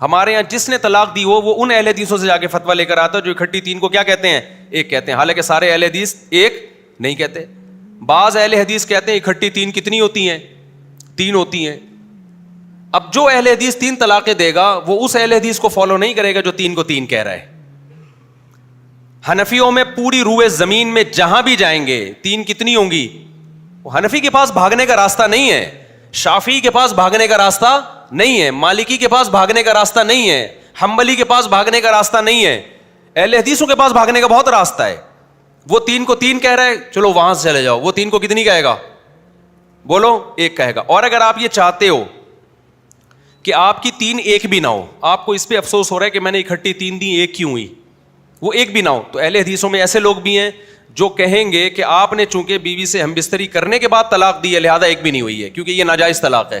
ہمارے یہاں جس نے طلاق دی وہ ان اہل حدیثوں سے جا کے فتویٰ لے کر آتا ہے جو اکٹھی تین کو کیا کہتے ہیں؟ ایک کہتے ہیں. حالانکہ سارے اہل حدیث ایک نہیں کہتے. بعض اہل حدیث کہتے ہیں اکٹھی تین کتنی ہوتی ہیں؟ 3 ہوتی ہیں. اب جو اہل حدیث 3 طلاقیں دے گا وہ اس اہل حدیث کو فالو نہیں کرے گا جو 3 کو 3 کہہ رہا ہے. حنفیوں میں پوری روئے زمین میں جہاں بھی جائیں گے 3 کتنی ہوں گی؟ حنفی کے پاس بھاگنے کا راستہ نہیں ہے, شافعی کے پاس بھاگنے کا راستہ نہیں ہے, مالکی کے پاس بھاگنے کا راستہ نہیں ہے, حنبلی کے پاس بھاگنے کا راستہ نہیں ہے. اہل حدیثوں کے پاس بھاگنے کا بہت راستہ ہے. وہ 3 کو 3 کہہ رہا ہے, چلو وہاں سے چلے جاؤ. وہ 3 کو کتنی کہے گا؟ بولو, 1 کہے گا. اور اگر آپ یہ چاہتے ہو کہ آپ کی 3 ایک بھی نہ ہو, آپ کو اس پہ افسوس ہو رہا ہے کہ میں نے اکٹھی 3 دی, 1 کیوں ہوئی, وہ 1 بھی نہ ہو, تو اہل حدیثوں میں ایسے لوگ بھی ہیں جو کہیں گے کہ آپ نے چونکہ بیوی سے ہم بستری کرنے کے بعد طلاق دی ہے لہذا 1 بھی نہیں ہوئی ہے کیونکہ یہ ناجائز طلاق ہے.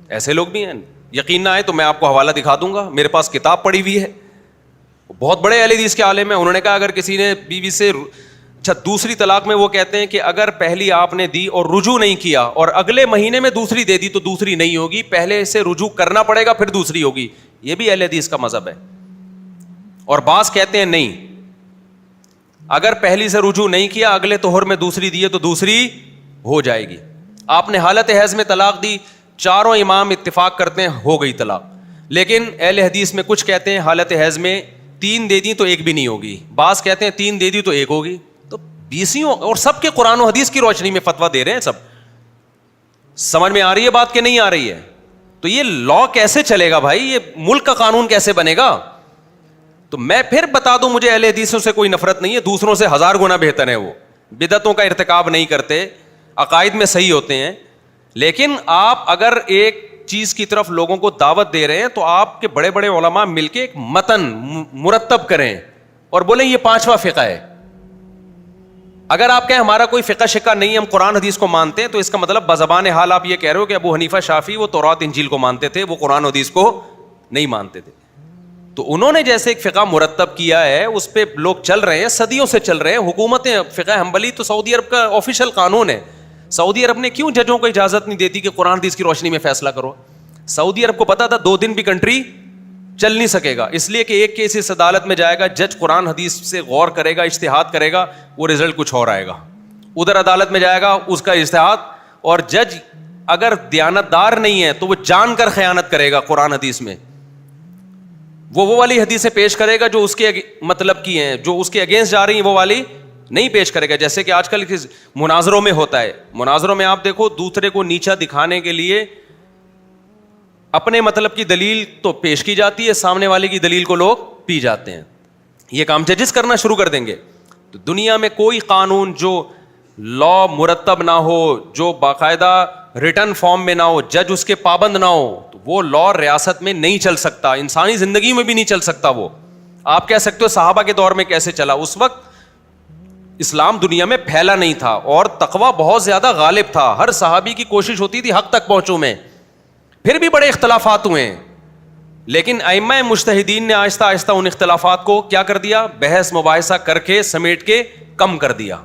ایسے لوگ بھی ہیں. یقین نہ آئے تو میں آپ کو حوالہ دکھا دوں گا, میرے پاس کتاب پڑھی ہوئی ہے, بہت بڑے اہل حدیث کے عالم ہیں. انہوں نے کہا اگر کسی نے بیوی سے دوسری طلاق میں وہ کہتے ہیں کہ اگر پہلی آپ نے دی اور رجوع نہیں کیا اور اگلے مہینے میں دوسری دے دی تو دوسری نہیں ہوگی, پہلے سے رجوع کرنا پڑے گا پھر دوسری ہوگی. یہ بھی اہل حدیث کا مذہب ہے. اور بعض کہتے ہیں نہیں, اگر پہلی سے رجوع نہیں کیا اگلے طہر میں دوسری دی تو دوسری ہو جائے گی. آپ نے حالت حیض میں طلاق دی, چاروں امام اتفاق کرتے ہیں ہو گئی طلاق. لیکن اہل حدیث میں کچھ کہتے ہیں حالت حیض میں 3 دے دی تو 1 بھی نہیں ہوگی, بعض کہتے ہیں 3 دے دی تو 1 ہوگی. تو 20 اور سب کے قرآن و حدیث کی روشنی میں فتویٰ دے رہے ہیں. سب سمجھ میں آ رہی ہے بات کہ نہیں آ رہی ہے؟ تو یہ لا کیسے چلے گا بھائی, یہ ملک کا قانون کیسے بنے گا؟ تو میں پھر بتا دوں, مجھے اہل حدیثوں سے کوئی نفرت نہیں ہے, دوسروں سے 1000 گنا بہتر ہے. وہ بدعتوں کا ارتکاب نہیں کرتے, عقائد میں صحیح ہوتے ہیں. لیکن آپ اگر ایک چیز کی طرف لوگوں کو دعوت دے رہے ہیں تو آپ کے بڑے بڑے علماء مل کے ایک متن مرتب کریں اور بولیں یہ 5واں فقہ ہے. اگر آپ کہیں ہمارا کوئی فقہ شقہ نہیں ہے, ہم قرآن حدیث کو مانتے ہیں, تو اس کا مطلب بزبان حال آپ یہ کہہ رہے ہو کہ ابو حنیفہ شافعی وہ تورات انجیل کو مانتے تھے, وہ قرآن حدیث کو نہیں مانتے تھے. تو انہوں نے جیسے ایک فقہ مرتب کیا ہے اس پہ لوگ چل رہے ہیں, صدیوں سے چل رہے ہیں. حکومتیں فقہ حنبلی تو سعودی عرب کا آفیشیل قانون ہے. سعودی عرب نے کیوں ججوں کو اجازت نہیں دیتی کہ قرآن حدیث کی روشنی میں فیصلہ کرو؟ سعودی عرب کو پتا تھا 2 دن بھی کنٹری چل نہیں سکے گا, اس لیے کہ ایک کیس اس عدالت میں جائے گا, جج قرآن حدیث سے غور کرے گا, اجتہاد کرے گا, وہ رزلٹ کچھ اور آئے گا. ادھر عدالت میں جائے گا اس کا اجتہاد, اور جج اگر دیانتدار نہیں ہے تو وہ جان کر خیانت کرے گا قرآن حدیث میں. وہ والی حدیثیں پیش کرے گا جو اس کے مطلب کی ہیں, جو اس کے اگینسٹ جا رہی ہیں وہ والی نہیں پیش کرے گا. جیسے کہ آج کل مناظروں میں ہوتا ہے, مناظروں میں آپ دیکھو دوسرے کو نیچا دکھانے کے لیے اپنے مطلب کی دلیل تو پیش کی جاتی ہے, سامنے والے کی دلیل کو لوگ پی جاتے ہیں. یہ کام ججز کرنا شروع کر دیں گے. تو دنیا میں کوئی قانون جو لا مرتب نہ ہو, جو باقاعدہ ریٹن فارم میں نہ ہو, جج اس کے پابند نہ ہو, تو وہ لا ریاست میں نہیں چل سکتا, انسانی زندگی میں بھی نہیں چل سکتا. وہ آپ کہہ سکتے ہو صحابہ کے دور میں کیسے چلا, اس وقت اسلام دنیا میں پھیلا نہیں تھا اور تقویٰ بہت زیادہ غالب تھا. ہر صحابی کی کوشش ہوتی تھی حق تک پہنچوں میں, پھر بھی بڑے اختلافات ہوئے ہیں. لیکن ائمہ مجتہدین نے آہستہ آہستہ ان اختلافات کو کیا کر دیا, بحث مباحثہ کر کے سمیٹ کے کم کر دیا.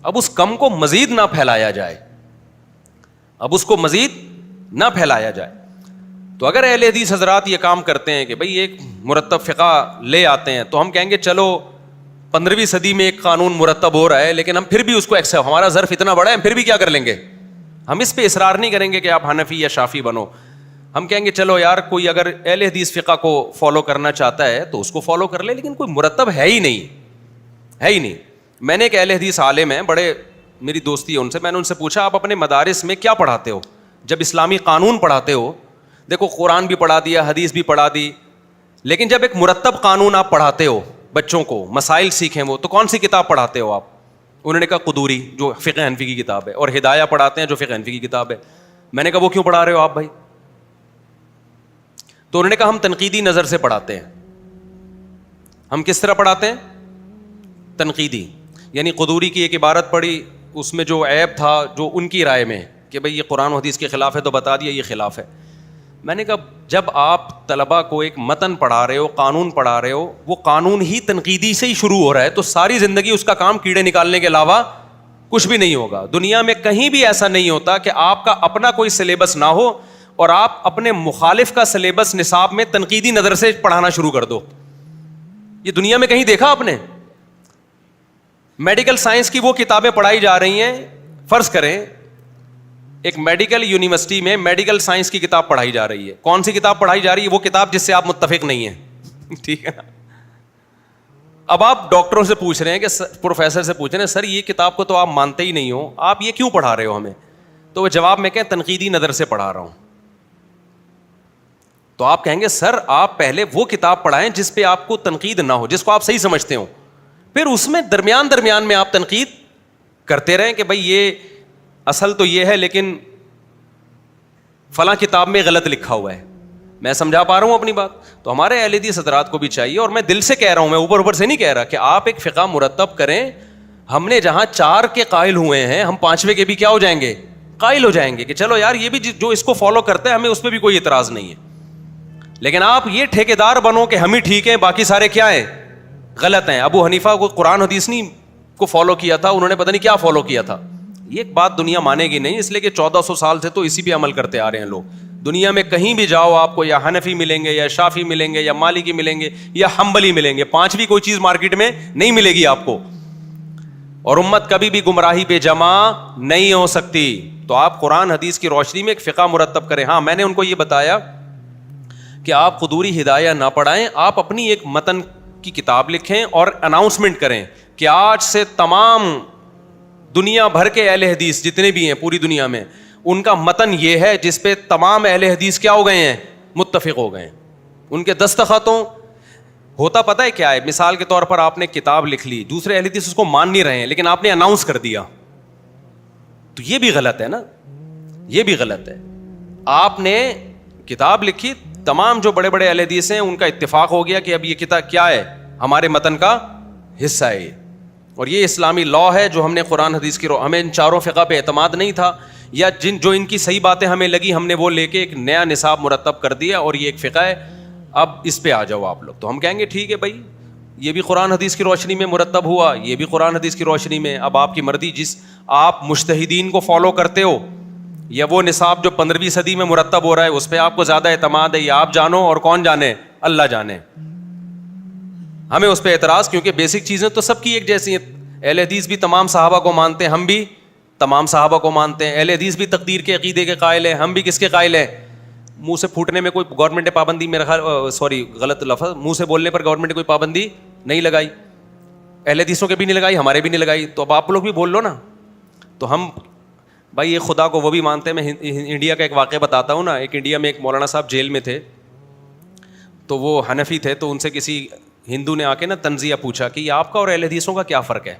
اب اس کم کو مزید نہ پھیلایا جائے, اب اس کو مزید نہ پھیلایا جائے. تو اگر اہل حدیث حضرات یہ کام کرتے ہیں کہ بھئی ایک مرتب فقہ لے آتے ہیں, تو ہم کہیں گے چلو 15ویں صدی میں ایک قانون مرتب ہو رہا ہے, لیکن ہم پھر بھی اس کو ہمارا ظرف اتنا بڑا ہے, ہم پھر بھی کیا کر لیں گے, ہم اس پہ اصرار نہیں کریں گے کہ آپ حنفی یا شافعی بنو. ہم کہیں گے چلو یار کوئی اگر اہل حدیث فقہ کو فالو کرنا چاہتا ہے تو اس کو فالو کر لے, لیکن کوئی مرتب ہے ہی نہیں. میں نے ایک اہل حدیث عالم ہیں, بڑے میری دوستی ہے ان سے, میں نے ان سے پوچھا آپ اپنے مدارس میں کیا پڑھاتے ہو جب اسلامی قانون پڑھاتے ہو؟ دیکھو قرآن بھی پڑھا دیا, حدیث بھی پڑھا دی, لیکن جب ایک مرتب قانون آپ پڑھاتے ہو بچوں کو, مسائل سیکھیں وہ, تو کون سی کتاب پڑھاتے ہو آپ؟ انہوں نے کہا قدوری جو فقہ حنفی کی کتاب ہے, اور ہدایہ پڑھاتے ہیں جو فقہ حنفی کی کتاب ہے. میں نے کہا وہ کیوں پڑھا رہے ہو آپ بھائی؟ تو انہوں نے کہا ہم تنقیدی نظر سے پڑھاتے ہیں. ہم کس طرح پڑھاتے ہیں؟ تنقیدی. یعنی قدوری کی ایک عبارت پڑھی, اس میں جو عیب تھا جو ان کی رائے میں کہ بھئی یہ قرآن و حدیث کے خلاف ہے تو بتا دیا یہ خلاف ہے. میں نے کہا جب آپ طلباء کو ایک متن پڑھا رہے ہو, قانون پڑھا رہے ہو, وہ قانون ہی تنقیدی سے ہی شروع ہو رہا ہے, تو ساری زندگی اس کا کام کیڑے نکالنے کے علاوہ کچھ بھی نہیں ہوگا. دنیا میں کہیں بھی ایسا نہیں ہوتا کہ آپ کا اپنا کوئی سلیبس نہ ہو اور آپ اپنے مخالف کا سلیبس نصاب میں تنقیدی نظر سے پڑھانا شروع کر دو. یہ دنیا میں کہیں دیکھا آپ نے؟ میڈیکل سائنس کی وہ کتابیں پڑھائی جا رہی ہیں, فرض کریں ایک میڈیکل یونیورسٹی میں میڈیکل سائنس کی کتاب پڑھائی جا رہی ہے. کون سی کتاب پڑھائی جا رہی ہے؟ وہ کتاب جس سے آپ متفق نہیں ہیں. ٹھیک ہے. اب آپ ڈاکٹروں سے پوچھ رہے ہیں کہ پروفیسر سے پوچھ رہے ہیں سر یہ کتاب کو تو آپ مانتے ہی نہیں ہو, آپ یہ کیوں پڑھا رہے ہو ہمیں؟ تو وہ جواب میں کہیں تنقیدی نظر سے پڑھا رہا ہوں. تو آپ کہیں گے سر آپ پہلے وہ کتاب پڑھائیں جس پہ آپ کو تنقید نہ ہو, جس کو آپ صحیح سمجھتے ہو, پھر اس میں درمیان میں آپ تنقید کرتے رہیں کہ بھائی یہ اصل تو یہ ہے لیکن فلاں کتاب میں غلط لکھا ہوا ہے. میں سمجھا پا رہا ہوں اپنی بات؟ تو ہمارے اہل حدیث حضرات کو بھی چاہیے, اور میں دل سے کہہ رہا ہوں, میں اوپر سے نہیں کہہ رہا, کہ آپ ایک فقہ مرتب کریں. ہم نے جہاں 4 کے قائل ہوئے ہیں, ہم 5ویں کے بھی کیا ہو جائیں گے؟ قائل ہو جائیں گے کہ چلو یار یہ بھی جو اس کو فالو کرتا ہے ہمیں اس پہ بھی کوئی اعتراض نہیں ہے. لیکن آپ یہ ٹھیکیدار بنو کہ ہم ہی ٹھیک ہیں باقی سارے کیا ہیں؟ غلط ہیں. ابو حنیفہ کو قرآن حدیث نہیں کو فالو کیا تھا, انہوں نے پتہ نہیں کیا فالو کیا تھا. یہ ایک بات دنیا مانے گی نہیں, اس لیے کہ 1400 سال سے تو اسی پہ عمل کرتے آ رہے ہیں لوگ. دنیا میں کہیں بھی جاؤ آپ کو یا حنفی ملیں گے یا شافی ملیں گے یا مالکی ملیں گے یا حنبلی ملیں گے, 5ویں کوئی چیز مارکیٹ میں نہیں ملے گی آپ کو. اور امت کبھی بھی گمراہی پہ جمع نہیں ہو سکتی. تو آپ قرآن حدیث کی روشنی میں ایک فقہ مرتب کریں. ہاں میں نے ان کو یہ بتایا کہ آپ قدوری ہدایہ نہ پڑھائیں, آپ اپنی ایک متن کی کتاب لکھیں اور اناؤنسمنٹ کریں کہ آج سے تمام دنیا بھر کے اہل حدیث جتنے بھی ہیں پوری دنیا میں, ان کا متن یہ ہے جس پہ تمام اہل حدیث کیا ہو گئے ہیں؟ متفق ہو گئے ہیں. ان کے دستخطوں ہوتا پتہ ہے کیا ہے؟ مثال کے طور پر آپ نے کتاب لکھ لی, دوسرے اہل حدیث اس کو مان نہیں رہے ہیں, لیکن آپ نے اناؤنس کر دیا, تو یہ بھی غلط ہے نا, یہ بھی غلط ہے. آپ نے کتاب لکھی, تمام جو بڑے بڑے اہل حدیث ہیں ان کا اتفاق ہو گیا کہ اب یہ کتاب کیا ہے؟ ہمارے متن کا حصہ ہے یہ, اور یہ اسلامی لا ہے جو ہم نے قرآن حدیث کی ہمیں ان 4 فقہ پہ اعتماد نہیں تھا, یا جو ان کی صحیح باتیں ہمیں لگی ہم نے وہ لے کے ایک نیا نصاب مرتب کر دیا, اور یہ ایک فقہ ہے, اب اس پہ آ جاؤ آپ لوگ. تو ہم کہیں گے ٹھیک ہے بھائی, یہ بھی قرآن حدیث کی روشنی میں مرتب ہوا, یہ بھی قرآن حدیث کی روشنی میں. اب آپ کی مرضی, جس آپ مجتہدین کو فالو کرتے ہو یا وہ نصاب جو 15ویں صدی میں مرتب ہو رہا ہے اس پہ آپ کو زیادہ اعتماد ہے, یہ آپ جانو اور کون جانے؟ اللہ جانے. ہمیں اس پہ اعتراض, کیونکہ بیسک چیزیں تو سب کی ایک جیسی ہیں. اہل حدیث بھی تمام صحابہ کو مانتے ہیں, ہم بھی تمام صحابہ کو مانتے ہیں. اہل حدیث بھی تقدیر کے عقیدے کے قائل ہیں, ہم بھی کس کے قائل ہیں؟ منہ سے پھوٹنے میں کوئی گورنمنٹ نے پابندی, میرا خیال سوری غلط لفظ, منہ سے بولنے پر گورنمنٹ نے کوئی پابندی نہیں لگائی, اہل حدیثوں کے بھی نہیں لگائی, ہمارے بھی نہیں لگائی. تو اب آپ لوگ بھی بول لو نا. تو ہم بھائی یہ خدا کو وہ بھی مانتے ہیں. میں انڈیا کا ایک واقعہ بتاتا ہوں نا. ایک انڈیا میں ایک مولانا صاحب جیل میں تھے, تو وہ حنفی تھے, تو ان سے کسی ہندو نے آ کے نا تنزیہ پوچھا کہ یہ آپ کا اور اہل حدیثوں کا کیا فرق ہے.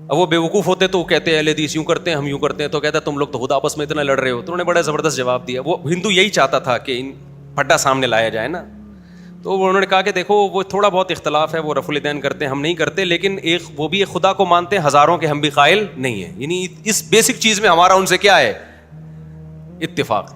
اب وہ بیوقوف ہوتے تو وہ کہتے ہیں اہل حدیث یوں کرتے ہیں, ہم یوں کرتے ہیں. تو کہتا ہے تم لوگ تو خود آپس میں اتنا لڑ رہے ہو. تو انہوں نے بڑا زبردست جواب دیا. وہ ہندو یہی چاہتا تھا کہ ان پھڈا سامنے لایا جائے نا. تو انہوں نے کہا کہ دیکھو وہ تھوڑا بہت اختلاف ہے, وہ رفع الیدین کرتے ہیں, ہم نہیں کرتے, لیکن ایک وہ بھی ایک خدا کو مانتے ہیں, ہزاروں کے ہم بھی قائل نہیں ہیں. یعنی اس بیسک چیز میں ہمارا ان سے کیا ہے؟ اتفاق.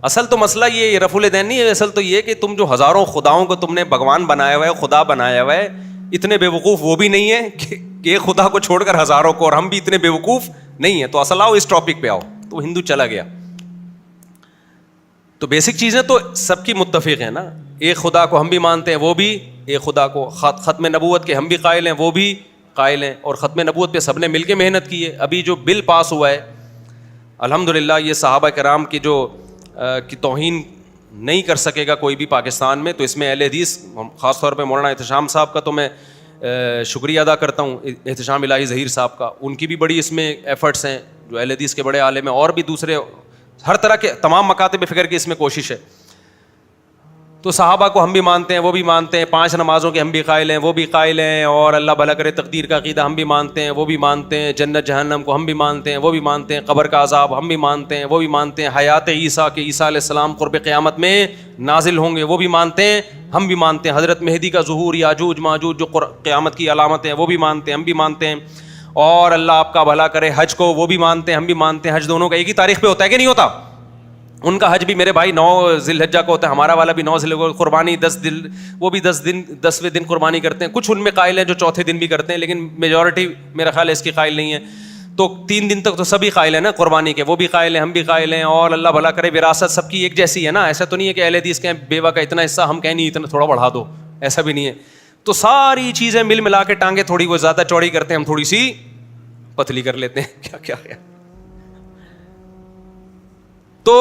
اصل تو مسئلہ یہ رفع الیدین نہیں ہے, اصل تو یہ کہ تم جو ہزاروں خداؤں کو تم نے بھگوان بنایا ہوا ہے, خدا بنایا ہوا ہے, اتنے بیوقوف وہ بھی نہیں ہے کہ ایک خدا کو چھوڑ کر ہزاروں کو, اور ہم بھی اتنے بیوقوف نہیں ہیں. تو اصل آؤ اس ٹاپک پہ آؤ. تو ہندو چلا گیا. تو بیسک چیزیں تو سب کی متفق ہیں نا. ایک خدا کو ہم بھی مانتے ہیں, وہ بھی ایک خدا کو. ختم نبوت کے ہم بھی قائل ہیں, وہ بھی قائل ہیں, اور ختم نبوت پہ سب نے مل کے محنت کی ہے. ابھی جو بل پاس ہوا ہے الحمدللہ, یہ صحابہ کرام کی جو کی توہین نہیں کر سکے گا کوئی بھی پاکستان میں. تو اس میں اہل حدیث خاص طور پہ مولانا احتشام صاحب کا تو میں شکریہ ادا کرتا ہوں, احتشام الہی ظہیر صاحب کا. ان کی بھی بڑی اس میں ایفرٹس ہیں, جو اہل حدیث کے بڑے عالم ہیں, اور بھی دوسرے ہر طرح کے تمام مکاتب فکر کی اس میں کوشش ہے. تو صحابہ کو ہم بھی مانتے ہیں, وہ بھی مانتے ہیں, 5 نمازوں کے ہم بھی قائل ہیں, وہ بھی قائل ہیں, اور اللہ بھلا کرے تقدیر کا عقیدہ ہم بھی مانتے ہیں, وہ بھی مانتے ہیں, جنت جہنم کو ہم بھی مانتے ہیں, وہ بھی مانتے ہیں, قبر کا عذاب ہم بھی مانتے ہیں, وہ بھی مانتے ہیں, حیات عیسیٰ کہ عیسیٰ علیہ السلام قرب قیامت میں نازل ہوں گے, وہ بھی مانتے ہیں, ہم بھی مانتے ہیں, حضرت مہدی کا ظہور, یاجوج ماجوج جو قیامت کی علامت ہیں وہ بھی مانتے ہیں, ہم بھی مانتے ہیں, اور اللہ آپ کا بھلا کرے حج کو وہ بھی مانتے ہیں, ہم بھی مانتے ہیں. حج دونوں کا ایک ہی تاریخ پہ ہوتا ہے کہ نہیں ہوتا؟ ان کا حج بھی میرے بھائی 9 ذی الحجہ کو ہوتا ہے, ہمارا والا بھی 9 ذی الحجہ. قربانی 10 دن, وہ بھی 10ویں دن قربانی کرتے ہیں. کچھ ان میں قائل ہیں جو چوتھے دن بھی کرتے ہیں, لیکن میجورٹی میرا خیال ہے اس کی قائل نہیں ہے. تو 3 دن تک تو سبھی قائل ہیں نا قربانی کے, وہ بھی قائل ہیں, ہم بھی قائل ہیں, اور اللہ بھلا کرے وراثت سب کی ایک جیسی ہے نا. ایسا تو نہیں ہے کہ اہل حدیث کے بیوہ کا اتنا حصہ ہم کہیں نہیں اتنا تھوڑا بڑھا دو, ایسا بھی نہیں ہے. تو ساری چیزیں مل ملا کے ٹانگیں تھوڑی وہ زیادہ چوڑی کرتے ہیں, ہم تھوڑی سی پتلی کر لیتے ہیں. کیا کیا ہے. تو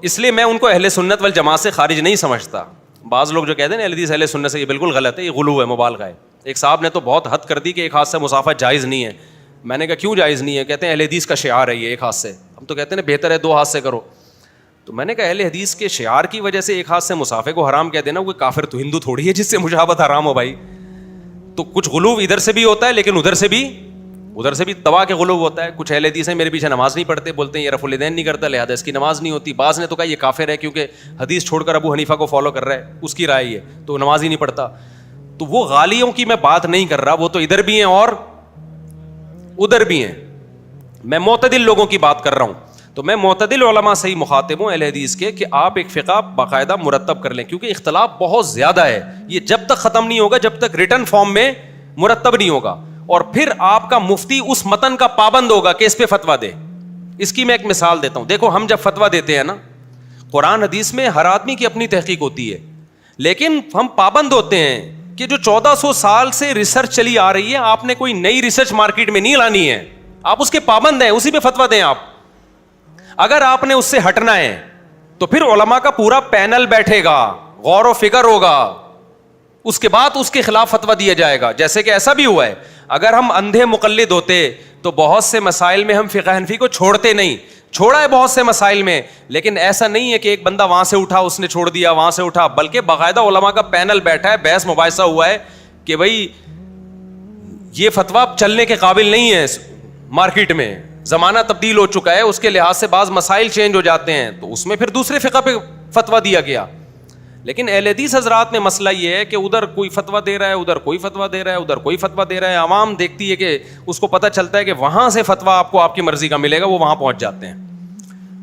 اس لیے میں ان کو اہل سنت والجماعت سے خارج نہیں سمجھتا. بعض لوگ جو کہتے ہیں اہل حدیث اہل سنت سے, یہ بالکل غلط ہے, یہ غلو ہے, مبالغہ ہے. ایک صاحب نے تو بہت حد کر دی کہ ایک ہاتھ سے مسافہ جائز نہیں ہے. میں نے کہا کیوں جائز نہیں ہے؟ کہتے ہیں اہل حدیث کا شعار ہے یہ ایک ہاتھ سے. ہم تو کہتے ہیں بہتر ہے 2 ہاتھ سے کرو. تو میں نے کہا اہل حدیث کے شعار کی وجہ سے ایک ہاتھ سے مسافے کو حرام کہہ دینا, وہ کافر تو ہندو تھوڑی ہے جس سے مشابہت حرام ہو بھائی. تو کچھ غلو ادھر سے بھی ہوتا ہے, لیکن ادھر سے بھی دبا کے غلو ہوتا ہے. کچھ اہل حدیث ہیں میرے پیچھے نماز نہیں پڑھتے, بولتے ہیں یہ رفع الیدین نہیں کرتا لہٰذا اس کی نماز نہیں ہوتی. بعض نے تو کہا یہ کافر ہے کیونکہ حدیث چھوڑ کر ابو حنیفہ کو فالو کر رہا ہے, اس کی رائے ہے, تو نماز ہی نہیں پڑھتا. تو وہ غالیوں کی میں بات نہیں کر رہا, وہ تو ادھر بھی ہیں اور ادھر بھی ہیں. میں معتدل لوگوں کی بات کر رہا ہوں. تو میں معتدل علماء سے ہی مخاطب ہوں اہل حدیث کے, کہ آپ ایک فقہ باقاعدہ مرتب کر لیں, کیونکہ اختلاف بہت زیادہ ہے. یہ جب تک ختم نہیں ہوگا جب تک ریٹن فارم میں مرتب نہیں ہوگا. اور پھر آپ کا مفتی اس متن کا پابند ہوگا کہ اس پہ فتویٰ دے. اس کی میں ایک مثال دیتا ہوں. دیکھو ہم جب فتویٰ دیتے ہیں نا, قرآن حدیث میں ہر آدمی کی اپنی تحقیق ہوتی ہے, لیکن ہم پابند ہوتے ہیں کہ جو 1400 سال سے ریسرچ چلی آ رہی ہے, آپ نے کوئی نئی ریسرچ مارکیٹ میں نہیں لانی ہے, آپ اس کے پابند ہیں, اسی پہ فتویٰ دیں آپ. اگر آپ نے اس سے ہٹنا ہے تو پھر علماء کا پورا پینل بیٹھے گا, غور و فکر ہوگا, اس کے بعد اس کے خلاف فتویٰ دیا جائے گا. جیسے کہ ایسا بھی ہوا ہے, اگر ہم اندھے مقلد ہوتے تو بہت سے مسائل میں ہم فقہ حنفی کو چھوڑتے نہیں. چھوڑا ہے بہت سے مسائل میں, لیکن ایسا نہیں ہے کہ ایک بندہ وہاں سے اٹھا اس نے چھوڑ دیا, وہاں سے اٹھا, بلکہ باقاعدہ علماء کا پینل بیٹھا ہے, بحث مباحثہ ہوا ہے کہ بھائی یہ فتویٰ چلنے کے قابل نہیں ہے مارکیٹ میں, زمانہ تبدیل ہو چکا ہے, اس کے لحاظ سے بعض مسائل چینج ہو جاتے ہیں, تو اس میں پھر دوسرے فقہ پہ فتویٰ دیا گیا. لیکن اہل حدیث حضرات میں مسئلہ یہ ہے کہ ادھر کوئی فتویٰ دے رہا ہے, ادھر کوئی فتویٰ دے رہا ہے, ادھر کوئی فتویٰ دے رہا ہے. عوام دیکھتی ہے کہ اس کو پتہ چلتا ہے کہ وہاں سے فتویٰ آپ کو آپ کی مرضی کا ملے گا, وہ وہاں پہنچ جاتے ہیں.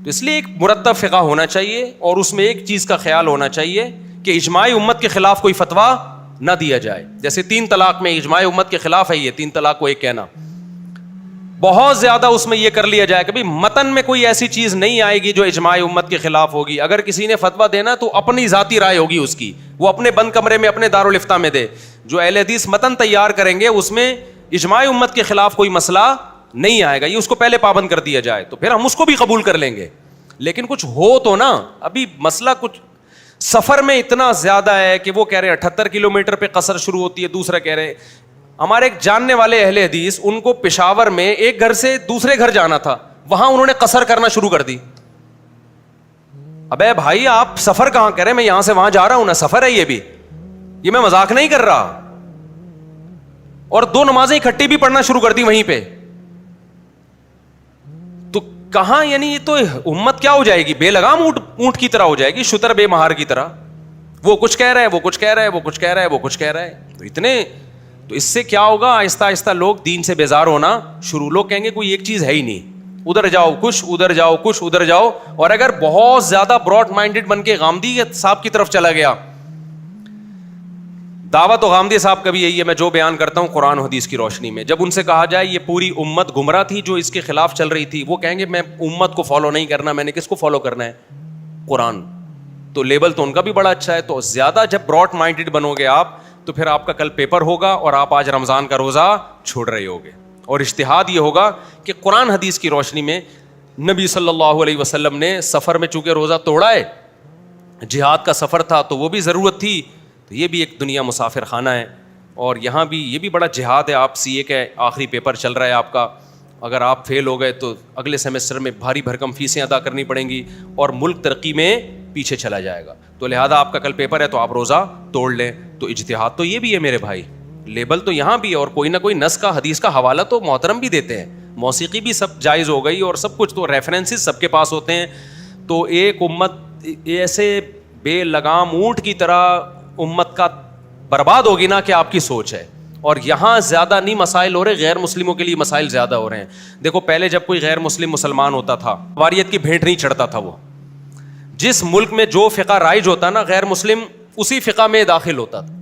تو اس لیے ایک مرتب فقہ ہونا چاہیے, اور اس میں ایک چیز کا خیال ہونا چاہیے کہ اجماع امت کے خلاف کوئی فتویٰ نہ دیا جائے. جیسے 3 طلاق میں اجماع امت کے خلاف ہے یہ 3 طلاق کو ایک کہنا, بہت زیادہ اس میں یہ کر لیا جائے کہ بھائی متن میں کوئی ایسی چیز نہیں آئے گی جو اجماع امت کے خلاف ہوگی. اگر کسی نے فتویٰ دینا تو اپنی ذاتی رائے ہوگی اس کی, وہ اپنے بند کمرے میں اپنے دارالفتہ میں دے. جو اہل حدیث متن تیار کریں گے اس میں اجماع امت کے خلاف کوئی مسئلہ نہیں آئے گا, یہ اس کو پہلے پابند کر دیا جائے تو پھر ہم اس کو بھی قبول کر لیں گے. لیکن کچھ ہو تو نا, ابھی مسئلہ کچھ سفر میں اتنا زیادہ ہے کہ وہ کہہ رہے 78 کلومیٹر پہ قصر شروع ہوتی ہے, دوسرا کہہ رہے. ہمارے ایک جاننے والے اہل حدیث, ان کو پشاور میں ایک گھر سے دوسرے گھر جانا تھا, وہاں انہوں نے قصر کرنا شروع کر دی. ابے بھائی آپ سفر کہاں کریں, میں یہاں سے وہاں جا رہا ہوں نا, سفر ہے یہ بھی, یہ میں مذاق نہیں کر رہا. اور 2 نمازیں اکٹھی بھی پڑھنا شروع کر دی وہیں پہ. تو کہاں, یعنی یہ تو امت کیا ہو جائے گی, بے لگام اونٹ کی طرح ہو جائے گی, شتر بے مہار کی طرح. وہ کچھ کہہ رہا ہے, وہ کچھ کہہ رہا ہے, وہ کچھ کہہ رہا ہے, وہ کچھ کہہ رہا ہے. تو اتنے, تو اس سے کیا ہوگا, آہستہ آہستہ لوگ دین سے بیزار ہونا شروع. لوگ کہیں گے کوئی ایک چیز ہے ہی نہیں, ادھر جاؤ کچھ, ادھر جاؤ کچھ, ادھر جاؤ. اور اگر بہت زیادہ براڈ مائنڈڈ بن کے غامدی صاحب کی طرف چلا گیا, دعوت و غامدی صاحب کا بھی یہی ہے, میں جو بیان کرتا ہوں قرآن و حدیث کی روشنی میں. جب ان سے کہا جائے یہ پوری امت گمراہ تھی جو اس کے خلاف چل رہی تھی, وہ کہیں گے میں امت کو فالو نہیں کرنا, میں نے کس کو فالو کرنا ہے, قرآن. تو لیبل تو ان کا بھی بڑا اچھا ہے. تو زیادہ جب براڈ مائنڈڈ بنو گے آپ تو پھر آپ کا کل پیپر ہوگا اور آپ آج رمضان کا روزہ چھوڑ رہے ہوگے. اور اجتہاد یہ ہوگا کہ قرآن حدیث کی روشنی میں نبی صلی اللہ علیہ وسلم نے سفر میں چونکہ روزہ توڑا ہے, جہاد کا سفر تھا تو وہ بھی ضرورت تھی, تو یہ بھی ایک دنیا مسافر خانہ ہے. اور یہاں بھی یہ بھی بڑا جہاد ہے. آپ CA کا آخری پیپر چل رہا ہے آپ کا, اگر آپ فیل ہو گئے تو اگلے سیمسٹر میں بھاری بھرکم فیسیں ادا کرنی پڑیں گی اور ملک ترقی میں پیچھے چلا جائے گا. تو لہذا آپ کا کل پیپر ہے تو آپ روزہ توڑ لیں. تو اجتہاد تو یہ بھی ہے میرے بھائی, لیبل تو یہاں بھی ہے, اور کوئی نہ کوئی نص کا حدیث کا حوالہ تو محترم بھی دیتے ہیں. موسیقی بھی سب جائز ہو گئی اور سب کچھ, تو ریفرنسز سب کے پاس ہوتے ہیں. تو ایک امت ایسے بے لگام اونٹ کی طرح امت کا برباد ہوگی نا کہ آپ کی سوچ ہے. اور یہاں زیادہ نہیں مسائل ہو رہے, غیر مسلموں کے لیے مسائل زیادہ ہو رہے ہیں. دیکھو پہلے جب کوئی غیر مسلم مسلمان ہوتا تھا, واریت کی بھیٹ نہیں چڑھتا تھا. وہ جس ملک میں جو فقہ رائج ہوتا نا, غیر مسلم اسی فقہ میں داخل ہوتا تھا.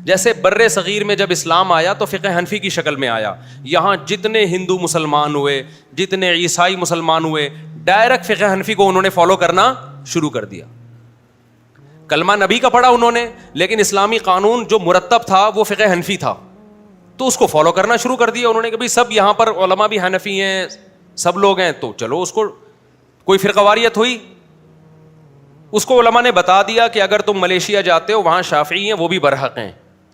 جیسے بر صغیر میں جب اسلام آیا تو فقہ حنفی کی شکل میں آیا. یہاں جتنے ہندو مسلمان ہوئے, جتنے عیسائی مسلمان ہوئے, ڈائریکٹ فقہ حنفی کو انہوں نے فالو کرنا شروع کر دیا. کلمہ نبی کا پڑھا انہوں نے, لیکن اسلامی قانون جو مرتب تھا وہ فقہ حنفی تھا, تو اس کو فالو کرنا شروع کر دیا انہوں نے کہ بھائی سب یہاں پر علماء بھی حنفی ہیں, سب لوگ ہیں, تو چلو اس کو کوئی فرقہ واریت ہوئی. اس کو علماء نے بتا دیا کہ اگر تم ملیشیا جاتے ہو وہاں شافعی ہیں وہ بھی برحق ہیں,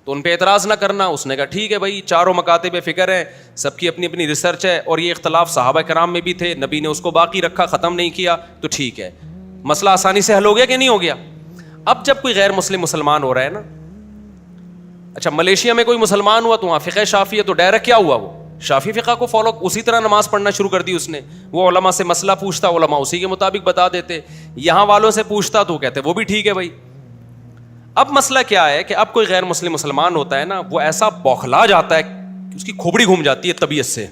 تو ان پہ اعتراض نہ کرنا. اس نے کہا ٹھیک ہے بھائی, چاروں مکاتب فکر ہیں, سب کی اپنی اپنی ریسرچ ہے, اور یہ اختلاف صحابہ کرام میں بھی تھے, نبی نے اس کو باقی رکھا, ختم نہیں کیا, تو ٹھیک ہے. مسئلہ آسانی سے حل ہو گیا کہ نہیں ہو گیا؟ اب جب کوئی غیر مسلم مسلمان ہو رہا ہے نا, اچھا ملیشیا میں کوئی مسلمان ہوا تو وہاں فقہ شافعی ہے, تو ڈائریکٹ کیا ہوا, وہ شافعی فقہ کو فالو, اسی طرح نماز پڑھنا شروع کر دی اس نے. وہ علماء سے مسئلہ پوچھتا, علماء اسی کے مطابق بتا دیتے. یہاں والوں سے پوچھتا تو کہتے وہ بھی ٹھیک ہے بھائی. اب مسئلہ کیا ہے کہ اب کوئی غیر مسلم مسلمان ہوتا ہے نا, وہ ایسا بوکھلا جاتا ہے کہ اس کی کھوپڑی گھوم جاتی ہے طبیعت سے.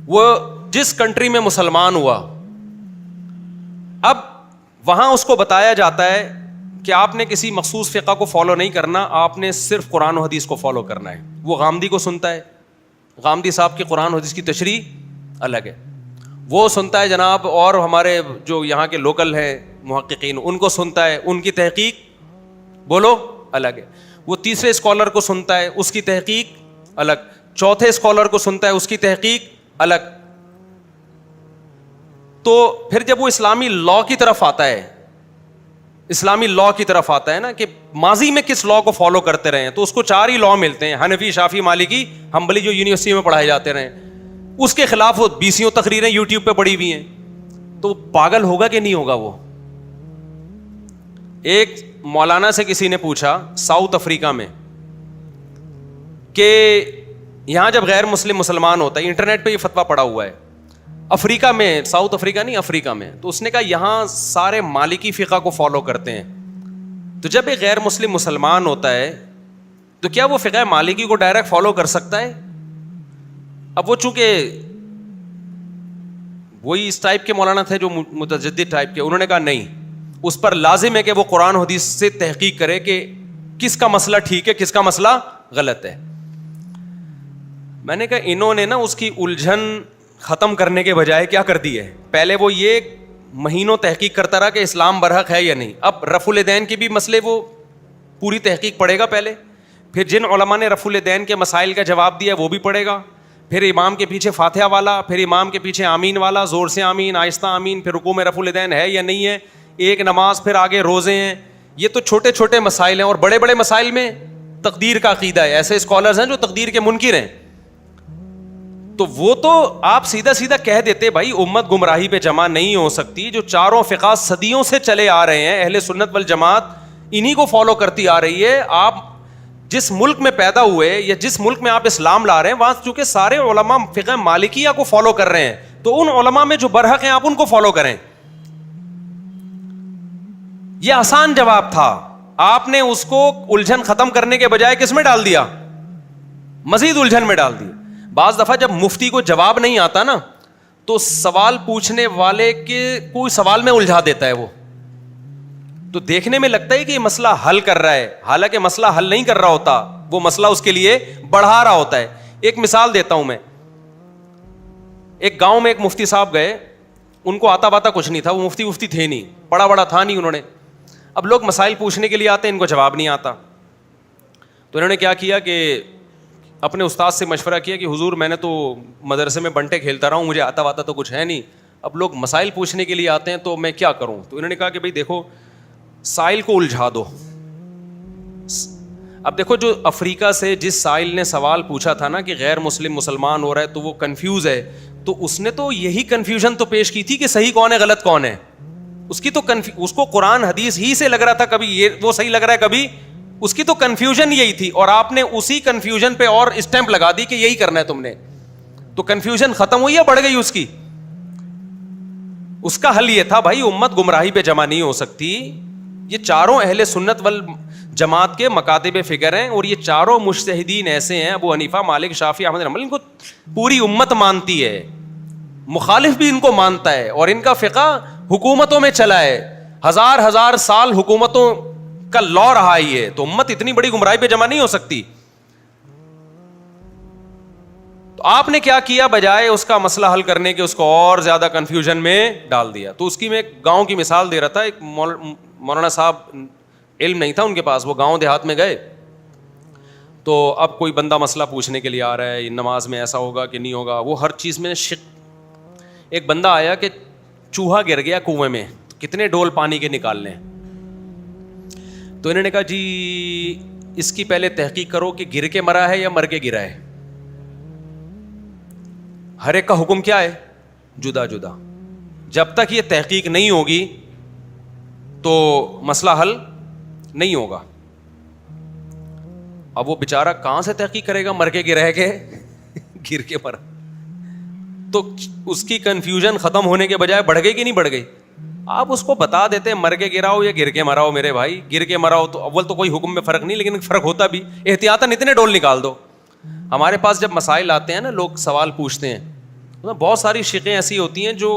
وہ جس کنٹری میں مسلمان ہوا, اب وہاں اس کو بتایا جاتا ہے کہ آپ نے کسی مخصوص فقہ کو فالو نہیں کرنا, آپ نے صرف قرآن و حدیث کو فالو کرنا ہے. وہ غامدی کو سنتا ہے, غامدی صاحب کی قرآن و حدیث کی تشریح الگ ہے, وہ سنتا ہے جناب, اور ہمارے جو یہاں کے لوکل ہیں محققین ان کو سنتا ہے, ان کی تحقیق بولو الگ ہے. وہ تیسرے اسکالر کو سنتا ہے, اس کی تحقیق الگ, چوتھے اسکالر کو سنتا ہے, اس کی تحقیق الگ. تو پھر جب وہ اسلامی لا کی طرف آتا ہے, اسلامی لا کی طرف آتا ہے نا کہ ماضی میں کس لا کو فالو کرتے رہے ہیں, تو اس کو 4 ہی لا ملتے ہیں, حنفی, شافعی, مالکی, حنبلی, جو یونیورسٹی میں پڑھائے جاتے رہے. اس کے خلاف وہ 20 تقریریں یوٹیوب پہ پڑی ہوئی ہیں. تو پاگل ہوگا کہ نہیں ہوگا وہ؟ ایک مولانا سے کسی نے پوچھا ساؤتھ افریقہ میں کہ یہاں جب غیر مسلم مسلمان ہوتا ہے, انٹرنیٹ پہ یہ فتویٰ پڑا ہوا ہے, افریقہ میں, ساؤتھ افریقہ نہیں, افریقہ میں, تو اس نے کہا یہاں سارے مالکی فقہ کو فالو کرتے ہیں, تو جب ایک غیر مسلم مسلمان ہوتا ہے تو کیا وہ فقہ مالکی کو ڈائریکٹ فالو کر سکتا ہے؟ اب وہ چونکہ وہی اس ٹائپ کے مولانا تھے جو متجدد ٹائپ کے, انہوں نے کہا نہیں, اس پر لازم ہے کہ وہ قرآن حدیث سے تحقیق کرے کہ کس کا مسئلہ ٹھیک ہے, کس کا مسئلہ غلط ہے. میں نے کہا انہوں نے نا اس کی الجھن ختم کرنے کے بجائے کیا کر دی ہے, پہلے وہ یہ مہینوں تحقیق کرتا رہا کہ اسلام برحق ہے یا نہیں, اب رفع الدین کے بھی مسئلے وہ پوری تحقیق پڑھے گا پہلے, پھر جن علماء نے رفع الدین کے مسائل کا جواب دیا وہ بھی پڑھے گا, پھر امام کے پیچھے فاتحہ والا, پھر امام کے پیچھے آمین والا, زور سے آمین, آہستہ آمین, پھر رکوع میں رفع الدین ہے یا نہیں ہے, ایک نماز, پھر آگے روزے ہیں. یہ تو چھوٹے چھوٹے مسائل ہیں, اور بڑے بڑے مسائل میں تقدیر کا عقیدہ ہے. ایسے اسکالرز ہیں جو تقدیر کے منکر ہیں, تو وہ تو آپ سیدھا سیدھا کہہ دیتے بھائی امت گمراہی پہ جمع نہیں ہو سکتی. جو چاروں فقہ صدیوں سے چلے آ رہے ہیں, اہل سنت والجماعت انہی کو فالو کرتی آ رہی ہے. آپ جس ملک میں پیدا ہوئے یا جس ملک میں آپ اسلام لا رہے ہیں, وہاں چونکہ سارے علماء فقہ مالکیہ کو فالو کر رہے ہیں, تو ان علماء میں جو برحق ہیں آپ ان کو فالو کریں. یہ آسان جواب تھا, آپ نے اس کو الجھن ختم کرنے کے بجائے کس میں ڈال دیا, مزید الجھن میں ڈال دیا. بعض دفعہ جب مفتی کو جواب نہیں آتا نا, تو سوال پوچھنے والے کے کوئی سوال میں الجھا دیتا ہے وہ, تو دیکھنے میں لگتا ہے کہ یہ مسئلہ حل کر رہا ہے, حالانکہ مسئلہ حل نہیں کر رہا ہوتا, وہ مسئلہ اس کے لیے بڑھا رہا ہوتا ہے. ایک مثال دیتا ہوں میں, ایک گاؤں میں ایک مفتی صاحب گئے, ان کو آتا باتا کچھ نہیں تھا, وہ مفتی تھے نہیں, پڑھا بڑا تھا نہیں انہوں نے. اب لوگ مسائل پوچھنے کے لیے آتے ہیں, ان کو جواب نہیں آتا, تو انہوں نے کیا کیا کہ اپنے استاد سے مشورہ کیا کہ حضور میں نے تو مدرسے میں بنٹے کھیلتا رہا ہوں, مجھے آتا واتا تو کچھ ہے نہیں, اب لوگ مسائل پوچھنے کے لیے آتے ہیں تو میں کیا کروں. تو انہوں نے کہا کہ بھائی دیکھو سائل کو الجھا دو. اب دیکھو جو افریقہ سے جس سائل نے سوال پوچھا تھا نا کہ غیر مسلم مسلمان ہو رہا ہے تو وہ کنفیوز ہے, تو اس نے تو یہی کنفیوژن تو پیش کی تھی کہ صحیح کون ہے غلط کون ہے. اس کی تو اس کو قرآن حدیث ہی سے لگ رہا تھا, کبھی یہ وہ صحیح لگ رہا ہے, کبھی اس کی تو کنفیوژن یہی تھی, اور آپ نے اسی کنفیوژن پہ اور اسٹیمپ لگا دی کہ یہی کرنا ہے تم نے. تو کنفیوژن ختم ہوئی یا بڑھ گئی اس کی؟ اس کا حل یہ تھا بھائی امت گمراہی پہ جمع نہیں ہو سکتی. یہ چاروں اہل سنت والجماعت کے مکاتب فکر ہیں, اور یہ چاروں مجتہدین ایسے ہیں, ابو حنیفہ, مالک, شافعی, احمد بن حنبل, ان کو پوری امت مانتی ہے, مخالف بھی ان کو مانتا ہے, اور ان کا فقہ حکومتوں میں چلا ہے, ہزار سال حکومتوں کا لا رہا ہی ہے, تو امت اتنی بڑی گمراہی پہ جمع نہیں ہو سکتی. تو آپ نے کیا کیا, بجائے اس کا مسئلہ حل کرنے کے اس کو اور زیادہ کنفیوژن میں ڈال دیا. تو اس کی میں ایک گاؤں کی مثال دے رہا تھا. ایک مولانا صاحب, علم نہیں تھا ان کے پاس, وہ گاؤں دیہات میں گئے, تو اب کوئی بندہ مسئلہ پوچھنے کے لیے آ رہا ہے, نماز میں ایسا ہوگا کہ نہیں ہوگا, وہ ہر چیز میں ایک بندہ آیا کہ چوہا گر گیا کنویں میں, کتنے ڈول پانی کے نکال لیں. تو انہوں نے کہا جی اس کی پہلے تحقیق کرو کہ گر کے مرا ہے یا مر کے گرا ہے. ہر ایک کا حکم کیا ہے, جدا جدا. جب تک یہ تحقیق نہیں ہوگی تو مسئلہ حل نہیں ہوگا. اب وہ بیچارہ کہاں سے تحقیق کرے گا, مر کے گرہ کے گر کے مرا. تو اس کی کنفیوژن ختم ہونے کے بجائے بڑھ گئی کہ نہیں بڑھ گئی. آپ اس کو بتا دیتے مر کے گراؤ یا گر کے مراؤ, میرے بھائی گر کے مراؤ تو اول تو کوئی حکم میں فرق نہیں, لیکن فرق ہوتا بھی. احتیاطاً اتنے ڈول نکال دو. ہمارے پاس جب مسائل آتے ہیں نا, لوگ سوال پوچھتے ہیں, بہت ساری شقیں ایسی ہوتی ہیں جو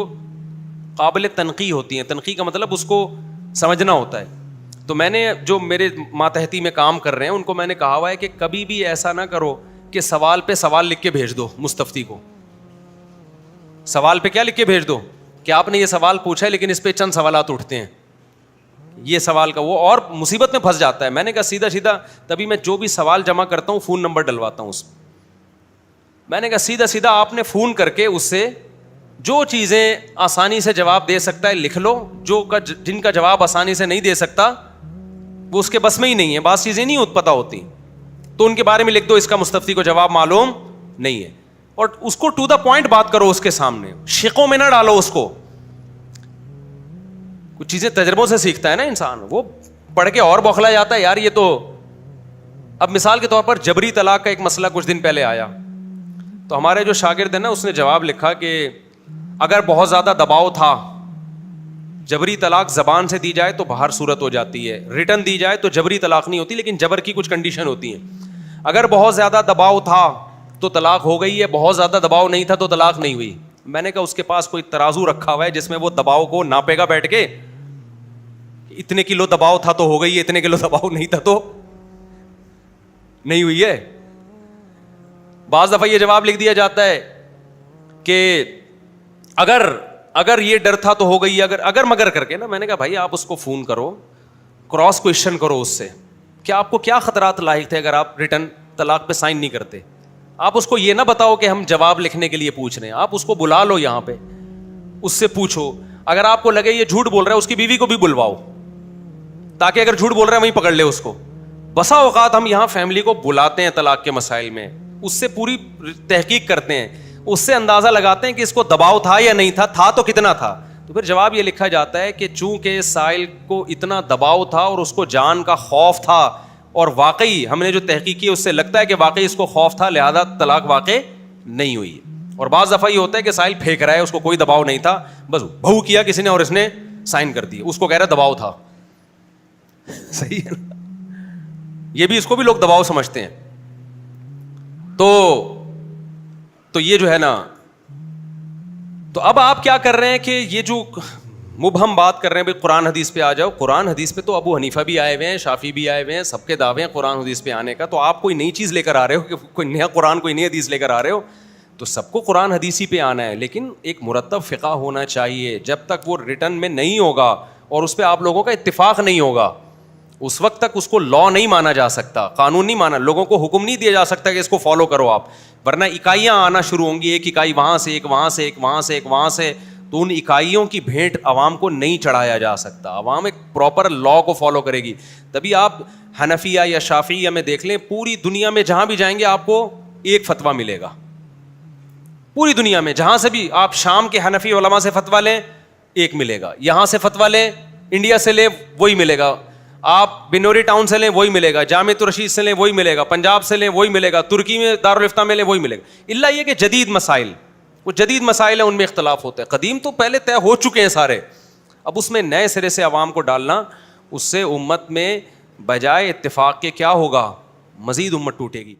قابل تنقیح ہوتی ہیں. تنقیح کا مطلب اس کو سمجھنا ہوتا ہے. تو میں نے جو میرے ماتحتی میں کام کر رہے ہیں ان کو میں نے کہا ہوا ہے کہ کبھی بھی ایسا نہ کرو کہ سوال پہ سوال لکھ کے بھیج دو مستفتی کو. سوال پہ کیا لکھ کے بھیج دو کہ آپ نے یہ سوال پوچھا ہے لیکن اس پہ چند سوالات اٹھتے ہیں, یہ سوال کا وہ, اور مصیبت میں پھنس جاتا ہے. میں نے کہا سیدھا سیدھا, تبھی میں جو بھی سوال جمع کرتا ہوں فون نمبر ڈلواتا ہوں اس میں. میں نے کہا سیدھا سیدھا آپ نے فون کر کے اس سے جو چیزیں آسانی سے جواب دے سکتا ہے لکھ لو, جن کا جواب آسانی سے نہیں دے سکتا وہ اس کے بس میں ہی نہیں ہے, بعض چیزیں نہیں پتہ ہوتی, تو ان کے بارے میں لکھ دو, اس کا مستفتی کو جواب معلوم نہیں ہے. اور اس کو ٹو دا پوائنٹ بات کرو اس کے سامنے, شقوں میں نہ ڈالو اس کو. کچھ چیزیں تجربوں سے سیکھتا ہے نا انسان, وہ پڑھ کے اور بوکھلا جاتا ہے, یار یہ تو. اب مثال کے طور پر جبری طلاق کا ایک مسئلہ کچھ دن پہلے آیا, تو ہمارے جو شاگرد ہیں نا اس نے جواب لکھا کہ اگر بہت زیادہ دباؤ تھا, جبری طلاق زبان سے دی جائے تو باہر صورت ہو جاتی ہے, ریٹن دی جائے تو جبری طلاق نہیں ہوتی, لیکن جبر کی کچھ کنڈیشن ہوتی ہیں. اگر بہت زیادہ دباؤ تھا تو طلاق ہو گئی ہے, بہت زیادہ دباؤ نہیں تھا تو طلاق نہیں ہوئی. میں نے کہا اس کے پاس کوئی ترازو رکھا ہوا ہے جس میں وہ دباؤ کو ناپے گا بیٹھ کے, اتنے کلو دباؤ تھا تو ہو گئی ہے, اتنے کلو دباؤ نہیں تھا تو نہیں ہوئی ہے. بعض دفعہ یہ جواب لکھ دیا جاتا ہے کہ اگر یہ ڈر تھا تو ہو گئی, اگر مگر کر کے نا. میں نے کہا بھائی آپ اس کو فون کرو, کراس کوشچن کرو اس سے, کہ آپ کو کیا خطرات لاحق تھے اگر آپ ریٹرن طلاق پہ سائن نہیں کرتے. آپ اس کو یہ نہ بتاؤ کہ ہم جواب لکھنے کے لیے پوچھ رہے ہیں, آپ اس کو بلا لو یہاں پہ, اس سے پوچھو. اگر آپ کو لگے یہ جھوٹ بول رہا ہے, اس کی بیوی کو بھی بلواؤ, تاکہ اگر جھوٹ بول رہا ہے وہیں پکڑ لے اس کو. بسا اوقات ہم یہاں فیملی کو بلاتے ہیں طلاق کے مسائل میں, اس سے پوری تحقیق کرتے ہیں, اس سے اندازہ لگاتے ہیں کہ اس کو دباؤ تھا یا نہیں تھا تو کتنا تھا. تو پھر جواب یہ لکھا جاتا ہے کہ چونکہ سائل کو اتنا دباؤ تھا اور اس کو جان کا خوف تھا, اور واقعی ہم نے جو تحقیق کی اس سے لگتا ہے کہ واقعی اس کو خوف تھا, لہذا طلاق واقع نہیں ہوئی. اور بعض دفعہ یہ ہوتا ہے کہ سائل پھینک رہا ہے, اس کو کوئی دباؤ نہیں تھا, بس بہو کیا کسی نے اور اس نے سائن کر دی, اس کو کہہ رہا ہے دباؤ تھا. صحیح ہے نا, یہ بھی اس کو بھی لوگ دباؤ سمجھتے ہیں. تو یہ جو ہے نا, تو اب آپ کیا کر رہے ہیں کہ یہ جو مبہم بات کر رہے ہیں بھائی قرآن حدیث پہ آ جاؤ. قرآن حدیث پہ تو ابو حنیفہ بھی آئے ہوئے ہیں, شافعی بھی آئے ہوئے ہیں, سب کے دعوے ہیں قرآن حدیث پہ آنے کا. تو آپ کوئی نئی چیز لے کر آ رہے ہو, کہ کوئی نیا قرآن کوئی نئی حدیث لے کر آ رہے ہو, تو سب کو قرآن حدیث ہی پہ آنا ہے. لیکن ایک مرتب فقہ ہونا چاہیے. جب تک وہ ریٹن میں نہیں ہوگا اور اس پہ آپ لوگوں کا اتفاق نہیں ہوگا, اس وقت تک اس کو لا نہیں مانا جا سکتا, قانون نہیں مانا, لوگوں کو حکم نہیں دیا جا سکتا کہ اس کو فالو کرو آپ. ورنہ اکائیاں آنا شروع ہوں گی, ایک اکائی وہاں سے, ایک وہاں سے, ایک وہاں سے, ایک وہاں سے. تو ان اکائیوں کی بھیٹ عوام کو نہیں چڑھایا جا سکتا. عوام ایک پراپر لا کو فالو کرے گی. تبھی آپ حنفیہ یا شافعیہ میں دیکھ لیں, پوری دنیا میں جہاں بھی جائیں گے آپ کو ایک فتویٰ ملے گا. پوری دنیا میں جہاں سے بھی آپ شام کے حنفی علماء سے فتویٰ لیں ایک ملے گا, یہاں سے فتویٰ لیں, انڈیا سے لیں وہی ملے گا, آپ بنوری ٹاؤن سے لیں وہی ملے گا, جامعۃ الرشید سے لیں وہی ملے گا, پنجاب سے لیں وہی ملے گا, ترکی میں دارالفتہ میں لیں وہی ملے گا. الا یہ کہ جدید مسائل, وہ جدید مسائل ہیں ان میں اختلاف ہوتا ہے. قدیم تو پہلے طے ہو چکے ہیں سارے, اب اس میں نئے سرے سے عوام کو ڈالنا, اس سے امت میں بجائے اتفاق کے کیا ہوگا, مزید امت ٹوٹے گی.